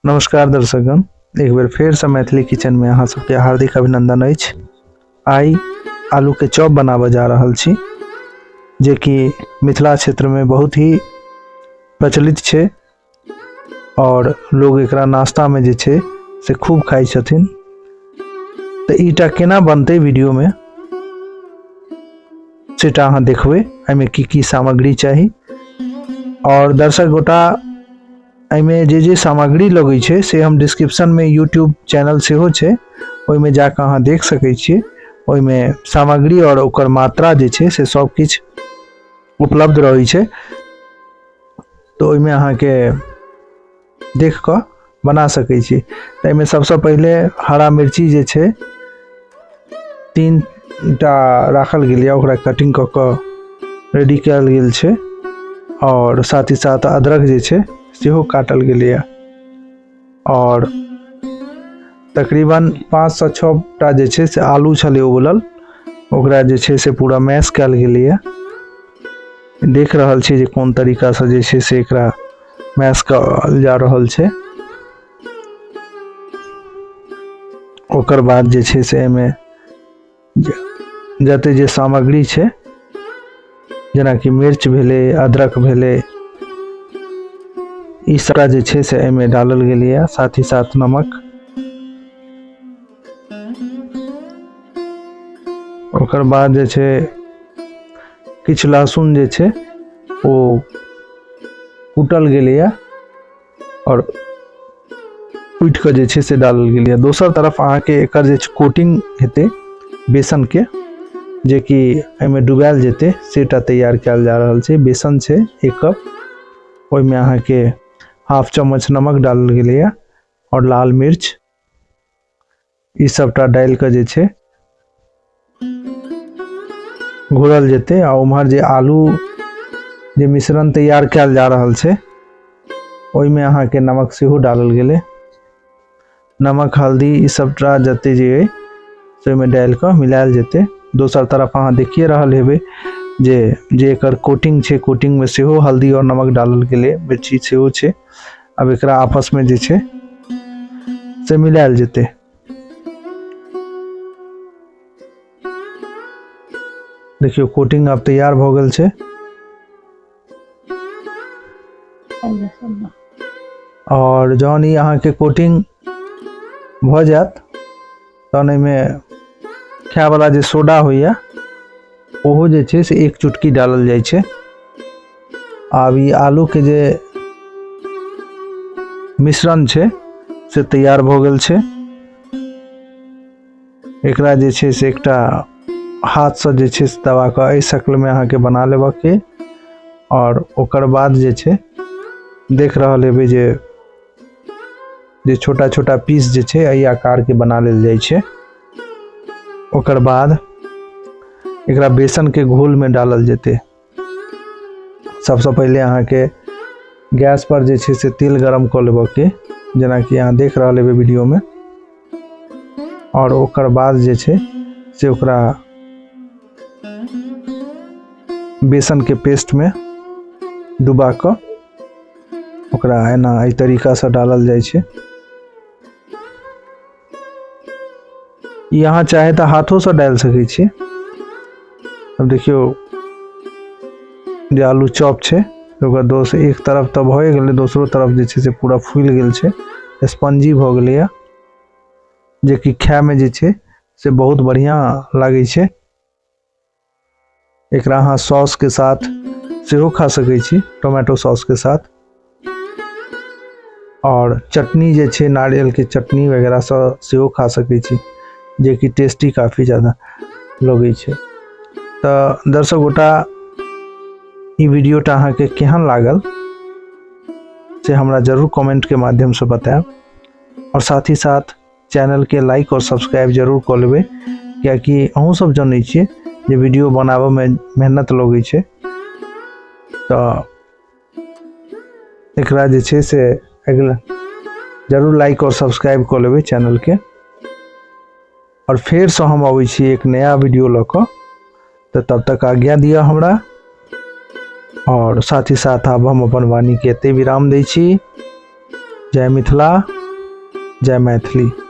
नमस्कार दर्शकगण, एक बेर फेर से मैथिली किचन में अहाँ सबके हार्दिक अभिनंदन अछि। आई आलू के चॉप बनाबे जा रहल छी, जे कि मिथिला क्षेत्र में बहुत ही प्रचलित छे और लोग एकरा नाश्ता में जे छे से खूब खाई छथिन। तो ईटा केना बनते वीडियो में सेटा अहाँ देखबे। एमे की सामग्री चाहिए और दर्शक गोटा एमे जे सामग्री लगे छे से हम डिस्क्रिप्शन में यूट्यूब चैनल से हो छे, ओय में जाके अहाँ देख सके छिए। ओय में सामग्री और ओकर मात्रा जे छे से सब किछ उपलब्ध रही छे, तो ओय में अहाँ के देख क बना सके छी। तो एमे सबसे पहले हरा मिर्ची जे छे 3टा राखल गेलिए, ओकरा कटिंग क क रेडी कयल गेल छे और साथ ही साथ अदरक जे छे सेहो काटल गेलिए और तकरीबन 5 से 6 टा जे छे से आलू छले उबलल, ओकरा जे छे से पूरा मैश कयल गेलिए। देख रहल छी जे कोन तरीका से जे छे से एकरा मैश कयल जा रहल छे। ओकर बाद जे छे से एमे जते जे सामग्री छे जेना कि मिर्च भेले, अदरक भेले, इस तरह जे छे से एमे डालल गेलिए। साथ ही साथ नमक, ओकर बाद जे छे किछ लहसुन जे छे ओ कूटल गेलिए और कूट के जे छे से डालल गेलिए। दोसर तरफ अहाँ के एकर जे कोटिंग हेते बेसन के, जे कि एमे डुबाल जेते सेटा तैयार कयल जा रहल छे। बेसन छे 1 कप, ओय में अहाँ के हाफ चम्मच नमक डालल गेलिए और लाल मिर्च ई सबटा डाल के जे छे घोरल जेते। आ उम्हर जे आलू जे मिश्रण तैयार कयल जा रहल छे ओय में अहाँ के नमक सेहो डालल गेले। नमक, हल्दी ई सबटा जते जे से में डाल के मिलायल जेते। दोसर तरफ अहाँ देखिए रहल हेबे जे एकर कोटिंग छे, कोटिंग में सेहो हल्दी और नमक डालल गेले, मिर्ची सेहो छे। अब एकरा आपस में जे छे से मिलायल जेते। देखियो कोटिंग अब तैयार भ गेल छे और जौन ई अहाँ के कोटिंग भ जात तहन में खाय वाला जे सोडा होइया ओहो जे छे से 1 चुटकी डालल जाय छे। अब ई आलू के जे मिश्रण छे से तैयार भ गेल छे। एकरा जे छे से एकटा हाथ से जे छे से दबा के एई शक्ल में अहाँ के बना लेबा के और ओकर बाद जे छे देख रहल हेबे जे छोटा छोटा पीस जे छे एई आकार के बना लेल जाय छे। ओकर बाद एकरा बेसन के घोल में डालल जेते। सबसे पहले अहाँ के गैस पर जे छे से तेल गरम कर लेबा के, जेना कि अहाँ देख रहल हेबे वीडियो में, और ओकर बाद जे छे से ओकरा बेसन के पेस्ट में डुबा के ओकरा एना एई तरीका से डालल जाय छे। यहाँ चाहे तो हाथों से डाल सके छी। अब देखियो जे आलू चॉप छे ओकर दोस एक तरफ तो भए गेले, दूसरो तरफ जे छे से पूरा फूल गेल छे, स्पंजी भ गेले, जे कि खाय में जे छे से बहुत बढ़िया लागे छे। एकरा अहाँ सॉस के साथ सेहो खा सके छी, टोमेटो सॉस के साथ, और चटनी जे छे नारियल के चटनी वगैरह सेहो खा सके छी, जे कि टेस्टी काफी ज्यादा लगे छे। तो दर्शक गोटा ई वीडियो टा अहाँ के केहन लागल से हमरा जरूर कमेंट के माध्यम से बताएब और साथ ही साथ चैनल के लाइक और सब्सक्राइब जरूर कर लेबे, क्योंकि अहूँ सब जानै छिए जे वीडियो बनाबे में मेहनत लगे छे। तो एकरा जे छे से अगला जरूर लाइक और सब्सक्राइब कर लेबे चैनल के। और फिर से हम आबै छी एक नया वीडियो लक, तो तब तक आज्ञा दिया हमरा और साथ ही साथ अब हम अपन वाणी के एते विराम दै छी। जय मिथिला, जय मैथिली।